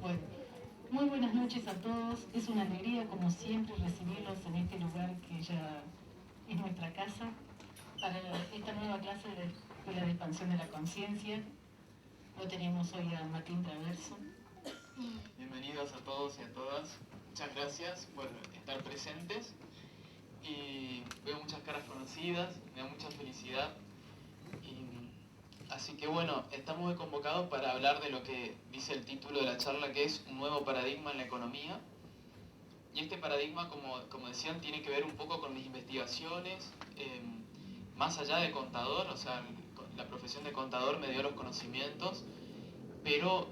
Bueno, muy buenas noches a todos. Es una alegría, como siempre, recibirlos en este lugar que ya es nuestra casa para esta nueva clase de la Escuela de Expansión de la Conciencia. Lo tenemos hoy a Martín Traverso. Bienvenidos a todos y a todas. Muchas gracias por estar presentes. Y veo muchas caras conocidas, me da mucha felicidad. Así que bueno, estamos hoy convocados para hablar de lo que dice el título de la charla, que es un nuevo paradigma en la economía. Y este paradigma, como decían, tiene que ver un poco con mis investigaciones. Más allá de contador, o sea, la profesión de contador me dio los conocimientos, pero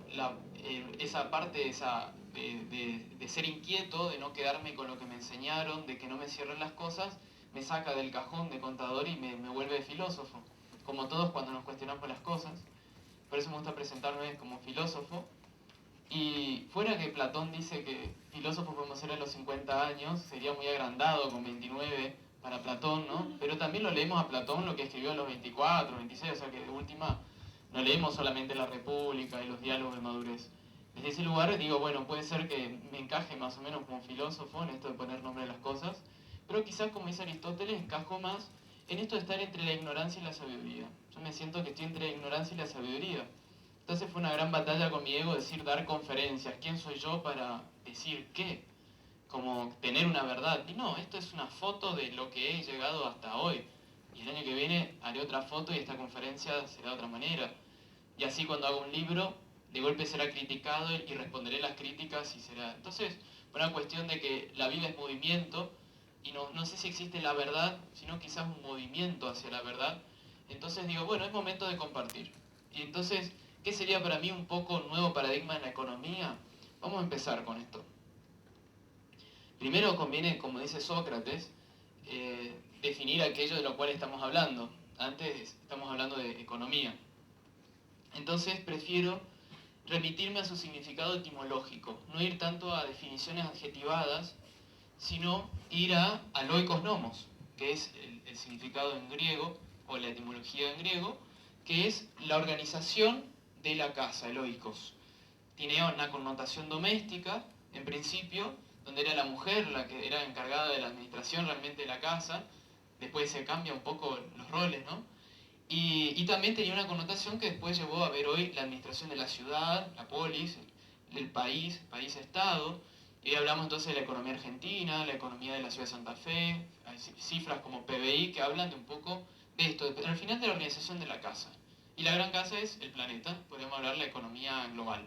esa parte de ser inquieto, de no quedarme con lo que me enseñaron, de que no me cierren las cosas, me saca del cajón de contador y me vuelve filósofo, como todos cuando nos cuestionamos las cosas. Por eso me gusta presentarme como filósofo. Y fuera que Platón dice que filósofos podemos ser a los 50 años, sería muy agrandado con 29 para Platón, ¿no? Pero también lo leemos a Platón lo que escribió a los 24, 26, o sea que de última no leemos solamente la República y los diálogos de madurez. Desde ese lugar digo, bueno, puede ser que me encaje más o menos como filósofo en esto de poner nombre a las cosas, pero quizás, como dice Aristóteles, encajo más en esto de estar entre la ignorancia y la sabiduría. Yo me siento que estoy entre la ignorancia y la sabiduría. Entonces fue una gran batalla con mi ego decir, dar conferencias. ¿Quién soy yo para decir qué? Como tener una verdad. Y no, esto es una foto de lo que he llegado hasta hoy. Y el año que viene haré otra foto y esta conferencia será de otra manera. Y así cuando hago un libro, de golpe será criticado y responderé las críticas y será... Entonces, por una cuestión de que la vida es movimiento y no sé si existe la verdad, sino quizás un movimiento hacia la verdad. Entonces digo, bueno, es momento de compartir. Y entonces, ¿qué sería para mí un poco nuevo paradigma en la economía? Vamos a empezar con esto. Primero conviene, como dice Sócrates, definir aquello de lo cual estamos hablando. Antes estamos hablando de economía. Entonces prefiero remitirme a su significado etimológico, no ir tanto a definiciones adjetivadas, sino ir al oikos nomos, que es el significado en griego, o la etimología en griego, que es la organización de la casa, el oikos. Tiene una connotación doméstica, en principio, donde era la mujer la que era encargada de la administración realmente de la casa. Después se cambia un poco los roles, ¿no? Y también tenía una connotación que después llevó a ver hoy la administración de la ciudad, la polis, el país-estado. Y hoy hablamos entonces de la economía argentina, la economía de la ciudad de Santa Fe, hay cifras como PBI que hablan de un poco de esto, pero al final de la organización de la casa. Y la gran casa es el planeta, podemos hablar de la economía global.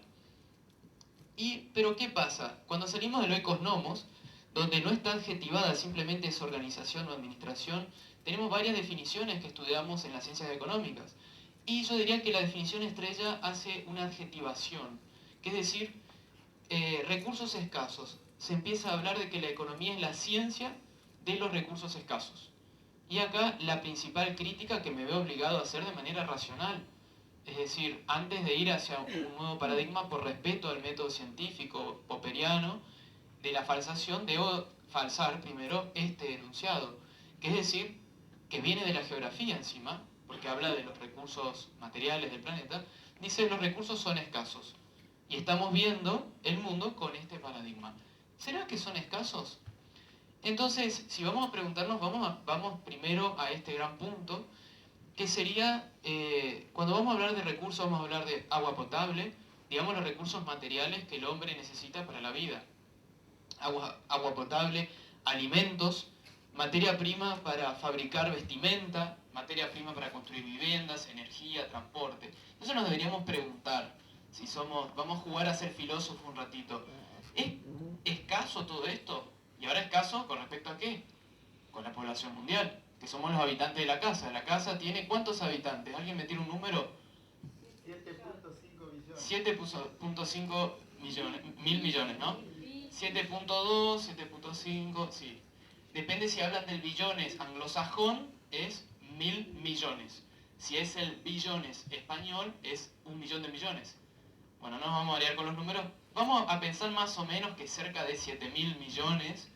Pero ¿qué pasa? Cuando salimos del oikos nomos, donde no está adjetivada simplemente esa organización o administración, tenemos varias definiciones que estudiamos en las ciencias económicas. Y yo diría que la definición estrella hace una adjetivación, que es decir, recursos escasos. Se empieza a hablar de que la economía es la ciencia de los recursos escasos. Y acá la principal crítica que me veo obligado a hacer de manera racional. Es decir, antes de ir hacia un nuevo paradigma por respeto al método científico popperiano de la falsación, debo falsar primero este enunciado, que es decir, que viene de la geografía encima, porque habla de los recursos materiales del planeta, dice los recursos son escasos. Y estamos viendo el mundo con este paradigma. ¿Será que son escasos? Entonces, si vamos a preguntarnos, vamos primero a este gran punto, que sería, cuando vamos a hablar de recursos, vamos a hablar de agua potable, digamos los recursos materiales que el hombre necesita para la vida. Agua potable, alimentos, materia prima para fabricar vestimenta, materia prima para construir viviendas, energía, transporte. Entonces nos deberíamos preguntar, si vamos a jugar a ser filósofos un ratito, ¿es escaso todo esto? ¿Y ahora escaso con respecto a qué? Con la población mundial, que somos los habitantes de la casa. La casa tiene ¿cuántos habitantes? ¿Alguien me tiene un número? 7.5 billones. 7.5 millones, mil millones, ¿no? 7.2, 7.5, sí. Depende si hablan del billones anglosajón, es 1000 millones. Si es el billones español, es 1 millón de millones. Bueno, no nos vamos a variar con los números. Vamos a pensar más o menos que cerca de 7.000 millones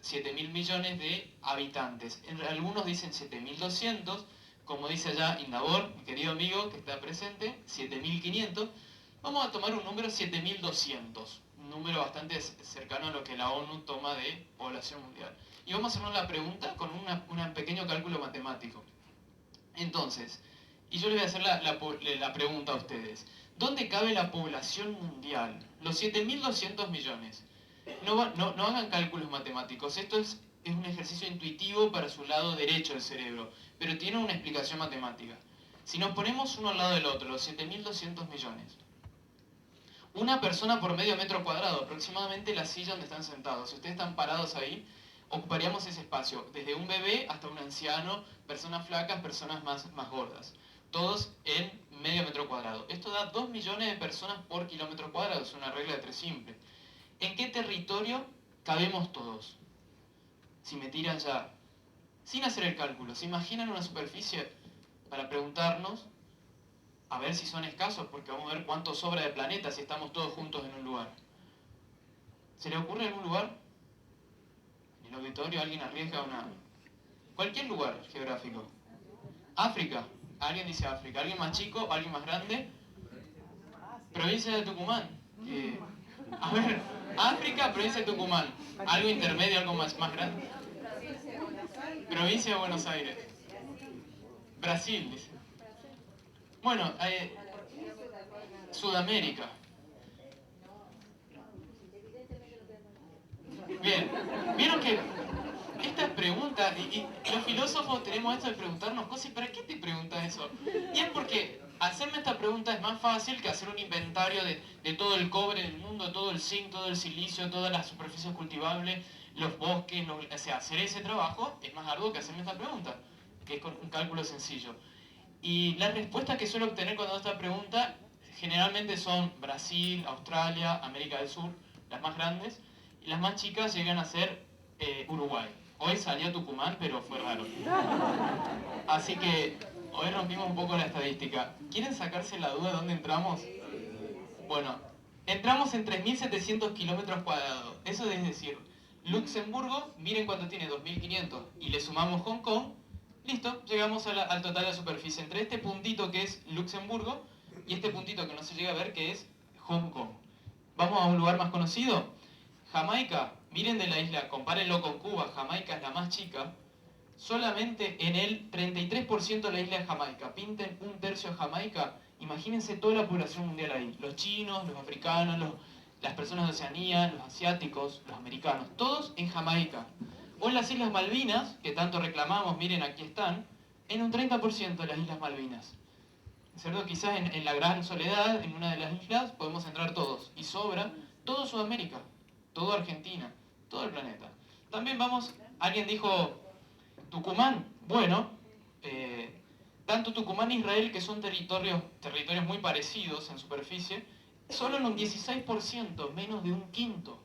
7.000 millones de habitantes. Algunos dicen 7.200, como dice allá Indabor, mi querido amigo que está presente, 7.500. Vamos a tomar un número 7.200, un número bastante cercano a lo que la ONU toma de población mundial. Y vamos a hacernos la pregunta con un pequeño cálculo matemático. Entonces, y yo les voy a hacer la pregunta a ustedes. ¿Dónde cabe la población mundial? Los 7.200 millones. No hagan cálculos matemáticos. Esto es un ejercicio intuitivo para su lado derecho del cerebro, pero tiene una explicación matemática. Si nos ponemos uno al lado del otro, los 7.200 millones, una persona por medio metro cuadrado, aproximadamente la silla donde están sentados. Si ustedes están parados ahí, ocuparíamos ese espacio, desde un bebé hasta un anciano, personas flacas, personas más gordas. Todos en medio metro cuadrado. Esto da 2 millones de personas por kilómetro cuadrado, es una regla de 3 simple. ¿En qué territorio cabemos todos? Si me tiran ya, sin hacer el cálculo, ¿se imaginan una superficie para preguntarnos? A ver si son escasos, porque vamos a ver cuánto sobra de planeta si estamos todos juntos en un lugar. ¿Se le ocurre algún lugar? ¿En el auditorio alguien arriesga una...? Cualquier lugar geográfico. África. Alguien dice África. ¿Alguien más chico? ¿Alguien más grande? Provincia de Tucumán. A ver, África, provincia de Tucumán. Algo intermedio, algo más grande. Provincia de Buenos Aires. Brasil, dice. Bueno, Sudamérica. Bien, vieron que estas preguntas, y los filósofos tenemos esto de preguntarnos cosas, ¿y para qué te preguntas eso? Y es porque hacerme esta pregunta es más fácil que hacer un inventario de todo el cobre del mundo, todo el zinc, todo el silicio, todas las superficies cultivables, los bosques, o sea, hacer ese trabajo es más arduo que hacerme esta pregunta, que es con un cálculo sencillo. Y las respuestas que suelo obtener cuando hago esta pregunta generalmente son Brasil, Australia, América del Sur, las más grandes, y las más chicas llegan a ser Uruguay. Hoy salió Tucumán, pero fue raro. Así que hoy rompimos un poco la estadística. ¿Quieren sacarse la duda de dónde entramos? Bueno, entramos en 3.700 kilómetros cuadrados. Eso es decir, Luxemburgo, miren cuánto tiene, 2.500, y le sumamos Hong Kong, listo, llegamos al total de la superficie. Entre este puntito que es Luxemburgo y este puntito que no se llega a ver que es Hong Kong. Vamos a un lugar más conocido. Jamaica, miren de la isla, compárenlo con Cuba, Jamaica es la más chica. Solamente en el 33% de la isla de Jamaica. Pinten un tercio de Jamaica, imagínense toda la población mundial ahí. Los chinos, los africanos, las personas de Oceanía, los asiáticos, los americanos, todos en Jamaica. O en las Islas Malvinas, que tanto reclamamos, miren aquí están, en un 30% de las Islas Malvinas. ¿Cierto? Quizás en la gran soledad, en una de las islas, podemos entrar todos. Y sobra todo Sudamérica, todo Argentina, todo el planeta. También vamos, alguien dijo Tucumán. Bueno, tanto Tucumán e Israel, que son territorios muy parecidos en superficie, solo en un 16%, menos de un quinto,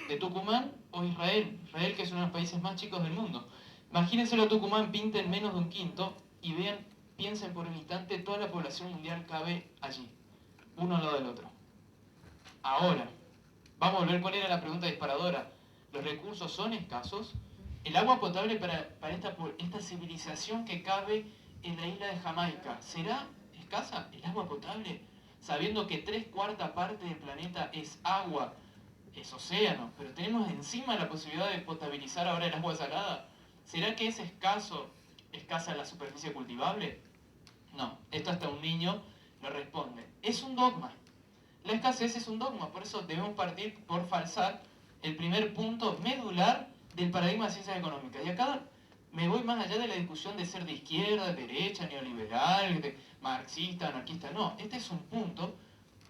de Tucumán o Israel. Israel, que es uno de los países más chicos del mundo. Imagínenselo a Tucumán, pinten menos de un quinto y vean, piensen por un instante, toda la población mundial cabe allí, uno al lado del otro. Ahora, vamos a ver cuál era la pregunta disparadora. ¿Los recursos son escasos? El agua potable para esta civilización que cabe en la isla de Jamaica, ¿será escasa el agua potable? Sabiendo que 3/4 parte del planeta es agua, es océano, pero tenemos encima la posibilidad de potabilizar ahora el agua salada. ¿Será que es escasa la superficie cultivable? No, esto hasta un niño lo responde. Es un dogma. La escasez es un dogma, por eso debemos partir por falsar el primer punto medular del paradigma de ciencias económicas. Y acá me voy más allá de la discusión de ser de izquierda, de derecha, neoliberal, de marxista, anarquista. No, este es un punto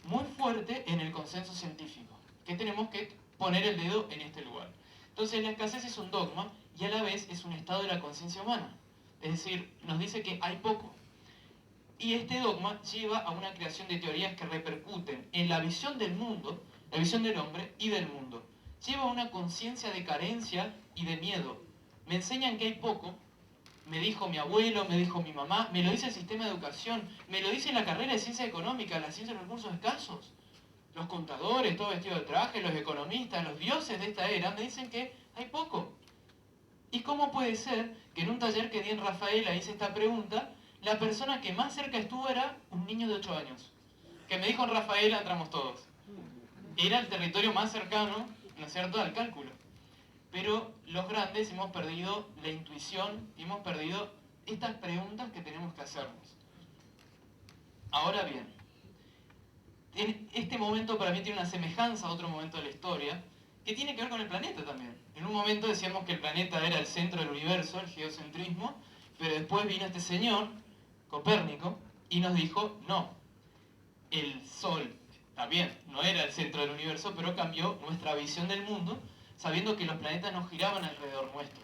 muy fuerte en el consenso científico, que tenemos que poner el dedo en este lugar. Entonces la escasez es un dogma y a la vez es un estado de la conciencia humana. Es decir, nos dice que hay poco. Y este dogma lleva a una creación de teorías que repercuten en la visión del mundo, la visión del hombre y del mundo. Lleva a una conciencia de carencia y de miedo. Me enseñan que hay poco, me dijo mi abuelo, me dijo mi mamá, me lo dice el sistema de educación, me lo dice la carrera de ciencia económica, la ciencia de los recursos escasos. Los contadores, todo vestido de traje, los economistas, los dioses de esta era, me dicen que hay poco. ¿Y cómo puede ser que en un taller que di en Rafaela hice esta pregunta, la persona que más cerca estuvo era un niño de 8 años? que me dijo en Rafaela entramos todos. Era el territorio más cercano, ¿no es cierto?, al cálculo. Pero los grandes hemos perdido la intuición, hemos perdido estas preguntas que tenemos que hacernos. Ahora bien, este momento para mí tiene una semejanza a otro momento de la historia, que tiene que ver con el planeta también. En un momento decíamos que el planeta era el centro del universo, el geocentrismo, pero después vino este señor, Copérnico, y nos dijo, no, el Sol también no era el centro del universo, pero cambió nuestra visión del mundo, sabiendo que los planetas no giraban alrededor nuestro,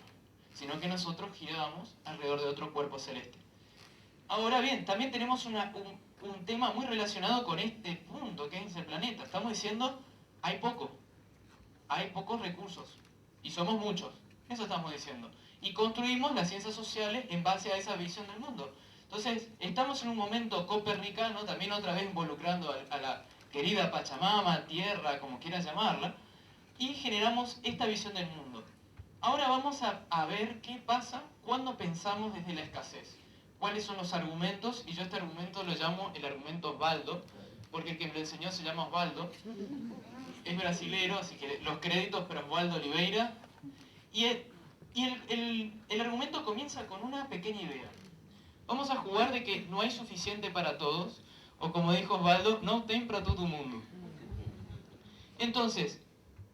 sino que nosotros girábamos alrededor de otro cuerpo celeste. Ahora bien, también tenemos un tema muy relacionado con este punto, que es el planeta. Estamos diciendo, hay pocos recursos, y somos muchos, eso estamos diciendo. Y construimos las ciencias sociales en base a esa visión del mundo. Entonces, estamos en un momento copernicano, también otra vez involucrando a la querida Pachamama, Tierra, como quieras llamarla, y generamos esta visión del mundo. Ahora vamos a ver qué pasa cuando pensamos desde la escasez. ¿Cuáles son los argumentos? Y yo este argumento lo llamo el argumento Osvaldo, porque el que me lo enseñó se llama Osvaldo. Es brasilero, así que los créditos para Osvaldo Oliveira. Y el argumento comienza con una pequeña idea. Vamos a jugar de que no hay suficiente para todos, o como dijo Osvaldo, no tem para todo el mundo. Entonces,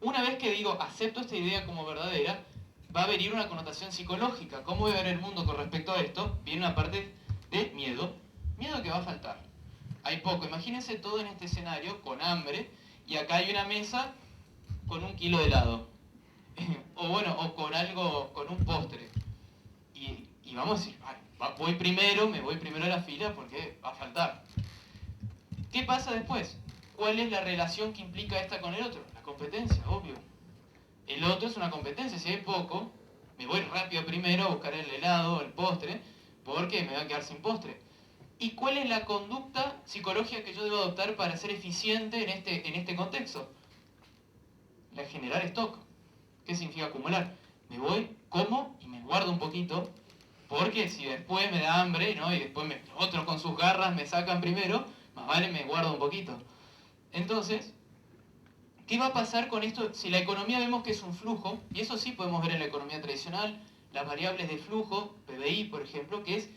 una vez que digo, acepto esta idea como verdadera, va a venir una connotación psicológica. ¿Cómo voy a ver el mundo con respecto a esto? Viene una parte de miedo. Miedo que va a faltar. Hay poco. Imagínense todo en este escenario, con hambre, y acá hay una mesa con 1 kilo de helado. o con algo, con un postre. Y vamos a decir, me voy primero a la fila porque va a faltar. ¿Qué pasa después? ¿Cuál es la relación que implica esta con el otro? La competencia, obvio. El otro es una competencia. Si hay poco, me voy rápido primero a buscar el helado, el postre, porque me voy a quedar sin postre. ¿Y cuál es la conducta psicológica que yo debo adoptar para ser eficiente en este contexto? La generar stock. ¿Qué significa acumular? Me voy, como y me guardo un poquito, porque si después me da hambre, ¿no?, y después otros con sus garras me sacan primero, más vale me guardo un poquito. Entonces, ¿qué va a pasar con esto? Si la economía vemos que es un flujo, y eso sí podemos ver en la economía tradicional, las variables de flujo, PBI por ejemplo, que es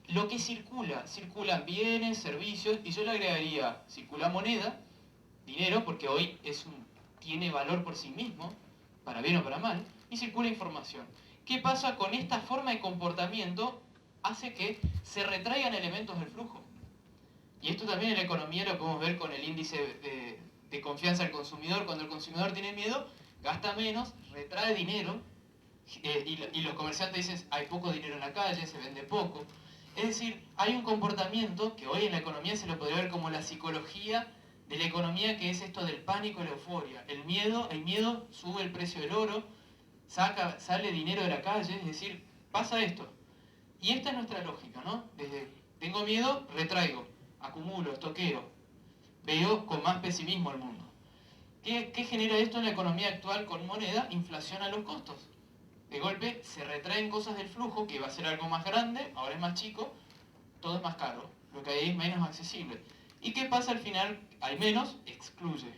lo que circula. Circulan bienes, servicios, y yo le agregaría, circula moneda, dinero, porque hoy tiene valor por sí mismo, para bien o para mal, y circula información. ¿Qué pasa con esta forma de comportamiento? Hace que se retraigan elementos del flujo. Y esto también en la economía lo podemos ver con el índice de confianza del consumidor. Cuando el consumidor tiene miedo, gasta menos, retrae dinero, y los comerciantes dicen, hay poco dinero en la calle, se vende poco. Es decir, hay un comportamiento que hoy en la economía se lo podría ver como la psicología de la economía, que es esto del pánico y la euforia. El miedo sube el precio del oro, sale dinero de la calle, es decir, pasa esto. Y esta es nuestra lógica, ¿no? Desde tengo miedo, retraigo, acumulo, estoqueo, veo con más pesimismo el mundo. ¿Qué genera esto en la economía actual con moneda? Inflación a los costos. De golpe se retraen cosas del flujo, que iba a ser algo más grande, ahora es más chico, todo es más caro, lo que hay es menos accesible. ¿Y qué pasa al final? Hay menos, excluye.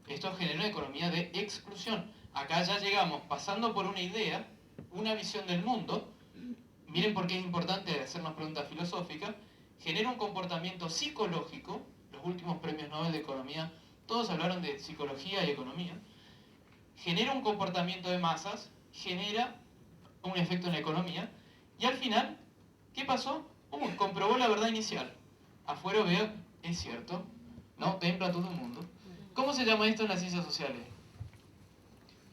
Esto genera una economía de exclusión. Acá ya llegamos pasando por una idea, una visión del mundo. Miren por qué es importante hacernos preguntas filosóficas. Genera un comportamiento psicológico. Los últimos premios Nobel de Economía, todos hablaron de psicología y economía. Genera un comportamiento de masas, genera un efecto en la economía. Y al final, ¿qué pasó? Comprobó la verdad inicial. Afuera veo, es cierto, no templa todo el mundo. ¿Cómo se llama esto en las ciencias sociales?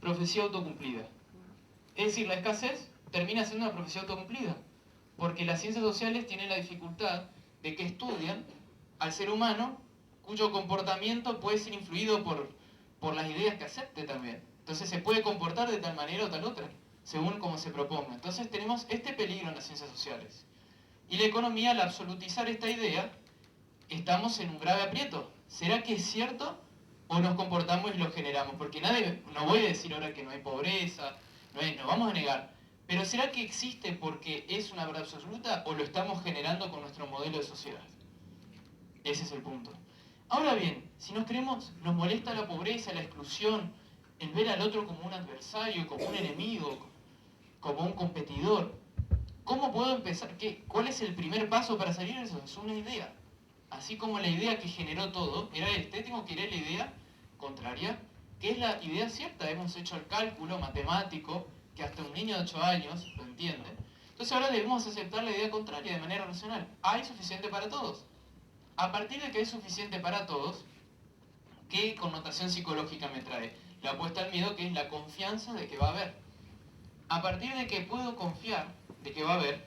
Profecía autocumplida. Es decir, la escasez termina siendo una profecía autocumplida, porque las ciencias sociales tienen la dificultad de que estudian al ser humano cuyo comportamiento puede ser influido por las ideas que acepte también. Entonces se puede comportar de tal manera o tal otra, según como se proponga. Entonces tenemos este peligro en las ciencias sociales. Y la economía, al absolutizar esta idea, estamos en un grave aprieto. ¿Será que es cierto o nos comportamos y lo generamos? Porque no voy a decir ahora que no hay pobreza, no vamos a negar. Pero ¿será que existe porque es una verdad absoluta o lo estamos generando con nuestro modelo de sociedad? Ese es el punto. Ahora bien, si nos molesta la pobreza, la exclusión, el ver al otro como un adversario, como un enemigo, como un competidor, ¿cómo puedo empezar? ¿Cuál es el primer paso para salir de eso? Es una idea. Así como la idea que generó todo era tengo que ir a la idea contraria, que es la idea cierta. Hemos hecho el cálculo matemático, que hasta un niño de 8 años lo entiende. Entonces ahora debemos aceptar la idea contraria de manera racional. Hay suficiente para todos. A partir de que hay suficiente para todos, ¿qué connotación psicológica me trae? La apuesta al miedo, que es la confianza de que va a haber. A partir de que puedo confiar de que va a haber,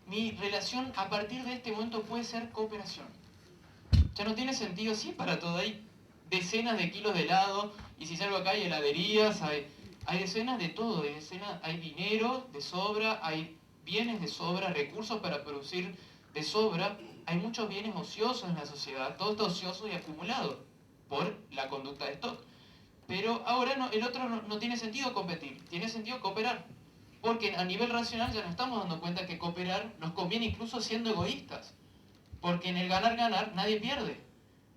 mi relación a partir de este momento puede ser cooperación. Ya no tiene sentido, sí, para todo. Hay decenas de kilos de helado, y si salgo acá hay heladerías, hay decenas de todo, hay dinero de sobra, hay bienes de sobra, recursos para producir de sobra, hay muchos bienes ociosos en la sociedad, todo está ocioso y acumulado por la conducta de stock. Pero ahora no, el otro no tiene sentido competir, tiene sentido cooperar. Porque a nivel racional ya nos estamos dando cuenta que cooperar nos conviene incluso siendo egoístas. Porque en el ganar-ganar nadie pierde.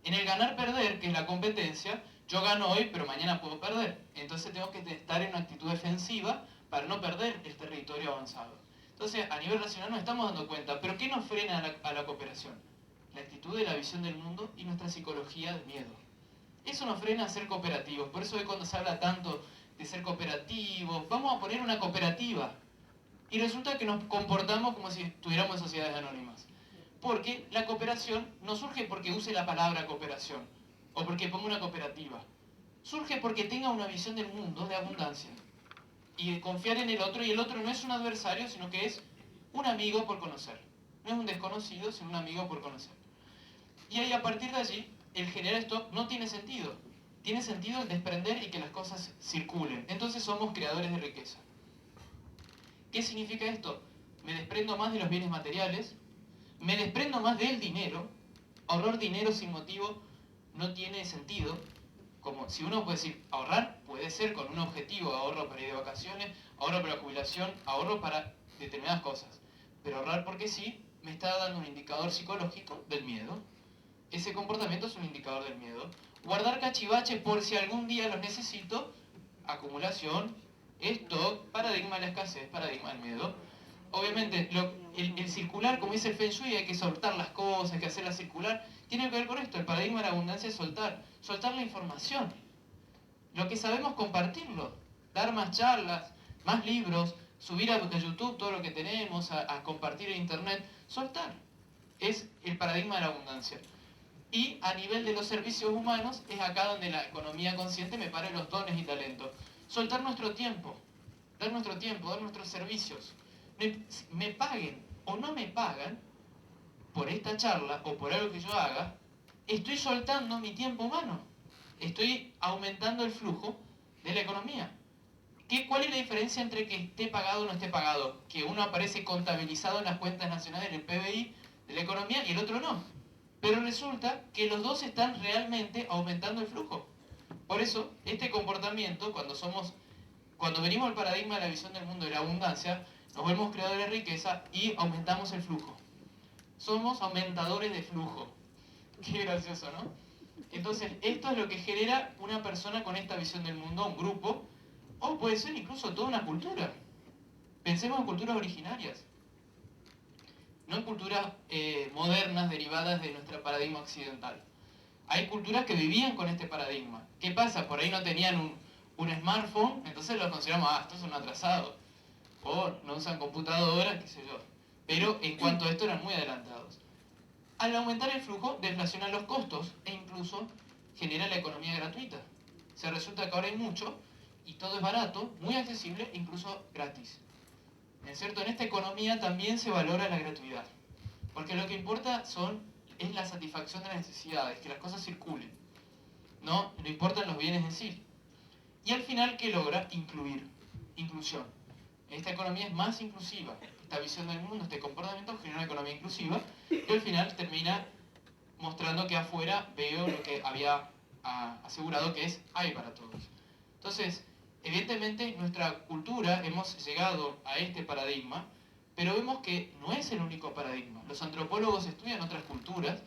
En el ganar-perder, que es la competencia, yo gano hoy, pero mañana puedo perder. Entonces tengo que estar en una actitud defensiva para no perder el territorio avanzado. Entonces, a nivel racional nos estamos dando cuenta. ¿Pero qué nos frena a la cooperación? La actitud de la visión del mundo y nuestra psicología de miedo. Eso nos frena a ser cooperativos. Por eso hoy cuando se habla tanto de ser cooperativos, vamos a poner una cooperativa. Y resulta que nos comportamos como si estuviéramos en sociedades anónimas. Porque la cooperación no surge porque use la palabra cooperación o porque ponga una cooperativa. Surge porque tenga una visión del mundo de abundancia y de confiar en el otro, y el otro no es un adversario, sino que es un amigo por conocer. No es un desconocido, sino un amigo por conocer. Y ahí, a partir de allí, el generar stock no tiene sentido. Tiene sentido el desprender y que las cosas circulen. Entonces somos creadores de riqueza. ¿Qué significa esto? Me desprendo más de los bienes materiales, me desprendo más del dinero. Ahorrar dinero sin motivo no tiene sentido. Como si uno puede decir, ahorrar puede ser con un objetivo, ahorro para ir de vacaciones, ahorro para la jubilación, ahorro para determinadas cosas. Pero ahorrar porque sí, me está dando un indicador psicológico del miedo. Ese comportamiento es un indicador del miedo. Guardar cachivaches por si algún día los necesito, acumulación, stock, paradigma de la escasez, paradigma del miedo. Obviamente, el circular, como dice el Feng Shui, hay que soltar las cosas, hay que hacerlas circular, tiene que ver con esto. El paradigma de la abundancia es soltar la información. Lo que sabemos, compartirlo, dar más charlas, más libros, subir a YouTube todo lo que tenemos, a compartir en internet, soltar. Es el paradigma de la abundancia. Y a nivel de los servicios humanos, es acá donde la economía consciente me pare los dones y talentos. Soltar nuestro tiempo, dar nuestros servicios. Me paguen o no me pagan por esta charla o por algo que yo haga, estoy soltando mi tiempo humano. Estoy aumentando el flujo de la economía. ¿Cuál es la diferencia entre que esté pagado o no esté pagado? Que uno aparece contabilizado en las cuentas nacionales, en el PBI de la economía, y el otro no. Pero resulta que los dos están realmente aumentando el flujo. Por eso, este comportamiento, cuando venimos al paradigma de la visión del mundo de la abundancia, nos volvemos creadores de riqueza y aumentamos el flujo. Somos aumentadores de flujo. Qué gracioso, ¿no? Entonces, esto es lo que genera una persona con esta visión del mundo, un grupo, o puede ser incluso toda una cultura. Pensemos en culturas originarias, no en culturas modernas derivadas de nuestro paradigma occidental. Hay culturas que vivían con este paradigma. ¿Qué pasa? Por ahí no tenían un smartphone, entonces los consideramos, estos son atrasados. O no usan computadoras, qué sé yo. Pero en cuanto a esto eran muy adelantados. Al aumentar el flujo, deflaciona los costos e incluso genera la economía gratuita. Se resulta que ahora hay mucho y todo es barato, muy accesible e incluso gratis. ¿No es cierto? En esta economía también se valora la gratuidad. Porque lo que importa es la satisfacción de las necesidades, que las cosas circulen. No importan los bienes en sí. Y al final, ¿qué logra? Inclusión. Esta economía es más inclusiva. Esta visión del mundo, este comportamiento genera una economía inclusiva y al final termina mostrando que afuera veo lo que había asegurado, que hay para todos. Entonces, evidentemente nuestra cultura hemos llegado a este paradigma, pero vemos que no es el único paradigma. Los antropólogos estudian otras culturas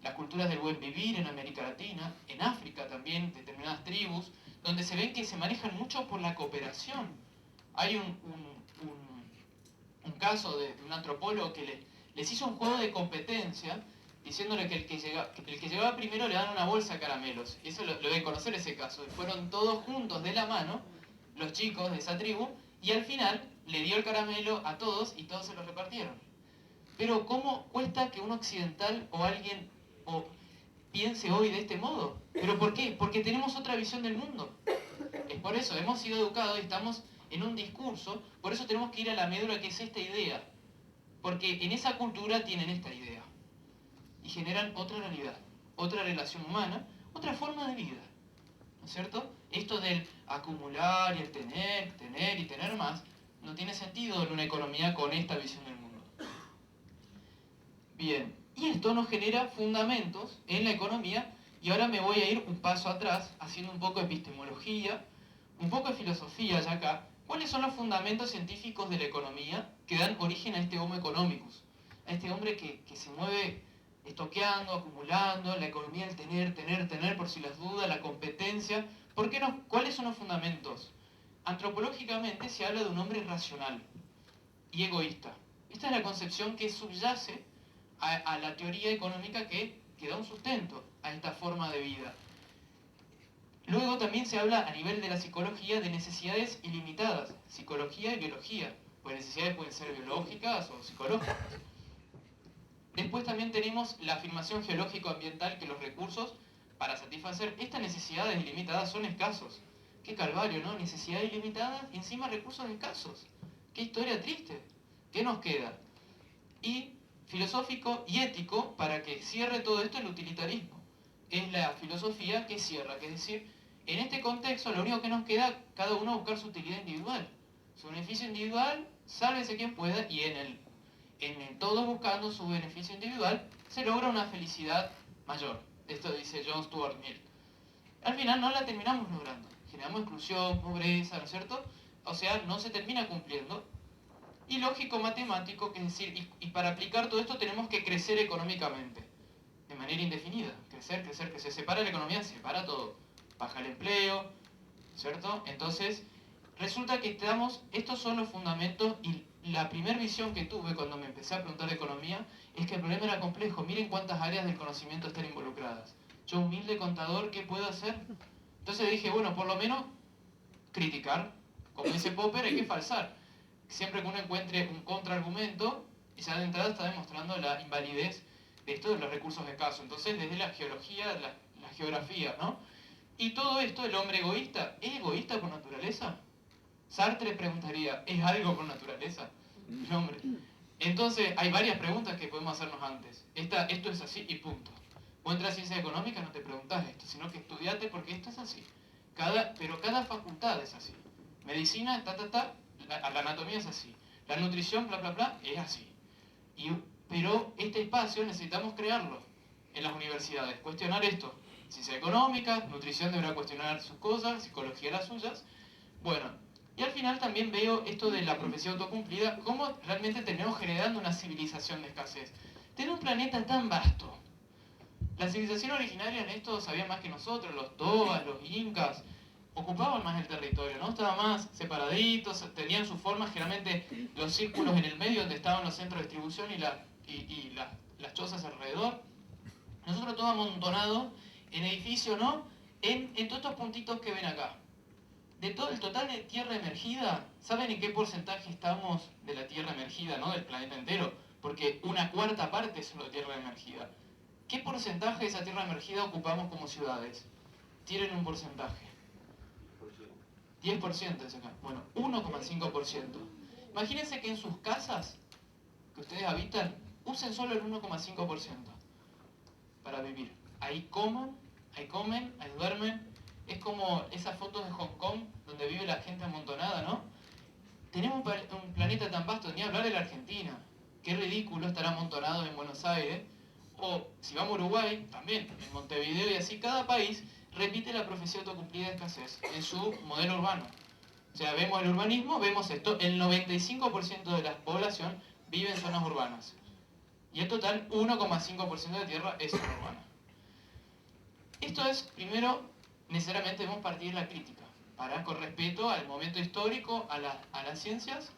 las culturas del buen vivir en América Latina, en África también, determinadas tribus, donde se ven que se manejan mucho por la cooperación. Hay un caso de un antropólogo que les hizo un juego de competencia, diciéndole que el que llegaba primero le dan una bolsa de caramelos. Y eso lo deben conocer, ese caso. Y fueron todos juntos de la mano, los chicos de esa tribu, y al final le dio el caramelo a todos y todos se lo repartieron. Pero ¿cómo cuesta que un occidental o alguien piense hoy de este modo? ¿Pero por qué? Porque tenemos otra visión del mundo. Es por eso, hemos sido educados y estamos en un discurso, por eso tenemos que ir a la médula, que es esta idea. Porque en esa cultura tienen esta idea. Y generan otra realidad, otra relación humana, otra forma de vida. ¿No es cierto? Esto del acumular y el tener y tener más, no tiene sentido en una economía con esta visión del mundo. Bien, y esto nos genera fundamentos en la economía, y ahora me voy a ir un paso atrás, haciendo un poco de epistemología, un poco de filosofía ya acá. ¿Cuáles son los fundamentos científicos de la economía que dan origen a este homo economicus? A este hombre que se mueve estoqueando, acumulando, la economía, el tener, por si las dudas, la competencia. ¿Cuáles son los fundamentos? Antropológicamente se habla de un hombre racional y egoísta. Esta es la concepción que subyace a la teoría económica que da un sustento a esta forma de vida. Luego también se habla a nivel de la psicología de necesidades ilimitadas, psicología y biología, pues necesidades pueden ser biológicas o psicológicas. Después también tenemos la afirmación geológico-ambiental, que los recursos para satisfacer estas necesidades ilimitadas son escasos. Qué calvario, ¿no? Necesidades ilimitadas y encima recursos escasos. Qué historia triste. ¿Qué nos queda? Y filosófico y ético, para que cierre todo esto, el utilitarismo. Es la filosofía que cierra, que es decir, en este contexto lo único que nos queda, cada uno buscar su utilidad individual. Su beneficio individual, sálvese quien pueda, y en el todos buscando su beneficio individual, se logra una felicidad mayor. Esto dice John Stuart Mill. Al final no la terminamos logrando. Generamos exclusión, pobreza, ¿no es cierto? O sea, no se termina cumpliendo. Y lógico-matemático, que es decir, y para aplicar todo esto tenemos que crecer económicamente, de manera indefinida. Crecer. Se separa la economía, se separa todo. Baja el empleo, ¿cierto? Entonces, resulta que estos son los fundamentos, y la primera visión que tuve cuando me empecé a preguntar de economía es que el problema era complejo. Miren cuántas áreas del conocimiento están involucradas. Yo, humilde contador, ¿qué puedo hacer? Entonces dije, bueno, por lo menos criticar. Como dice Popper, hay que falsar. Siempre que uno encuentre un contraargumento, y ya de entrada está demostrando la invalidez de esto de los recursos escasos. Entonces, desde la geología, la geografía, ¿no? Y todo esto, el hombre egoísta, ¿es egoísta por naturaleza? Sartre preguntaría, ¿es algo por naturaleza el hombre? Entonces, hay varias preguntas que podemos hacernos antes. Esto es así y punto. Vos entras a ciencias económicas, no te preguntás esto, sino que estudiate porque esto es así. Pero cada facultad es así. Medicina, la anatomía es así. La nutrición, bla, bla, bla, es así. Pero este espacio necesitamos crearlo en las universidades. Cuestionar esto. Ciencias económicas, nutrición deberá cuestionar sus cosas, psicología las suyas. Bueno, y al final también veo esto de la profecía autocumplida, cómo realmente terminamos generando una civilización de escasez. Tener un planeta tan vasto. La civilización originaria en esto sabía más que nosotros, los toas, los incas, ocupaban más el territorio, ¿no? Estaban más separaditos, tenían sus formas, generalmente los círculos en el medio donde estaban los centros de distribución y las chozas alrededor. Nosotros todos amontonados en edificios, ¿no? En todos estos puntitos que ven acá. De todo el total de tierra emergida, ¿saben en qué porcentaje estamos de la tierra emergida, ¿no? Del planeta entero? Porque una cuarta parte es solo de tierra emergida. ¿Qué porcentaje de esa tierra emergida ocupamos como ciudades? Tienen un porcentaje. 10% es acá. Bueno, 1,5%. Imagínense que en sus casas que ustedes habitan, usen solo el 1,5% para vivir. Ahí comen, ahí duermen. Es como esas fotos de Hong Kong donde vive la gente amontonada, ¿no? Tenemos un planeta tan vasto, ni hablar de la Argentina. Qué ridículo estar amontonado en Buenos Aires. O si vamos a Uruguay, también, en Montevideo y así, cada país repite la profecía autocumplida de escasez en su modelo urbano. O sea, vemos el urbanismo, vemos esto, el 95% de la población vive en zonas urbanas. Y en total 1,5% de tierra es zona urbana. Esto es, primero, necesariamente debemos partir de la crítica, con respeto al momento histórico, a las ciencias,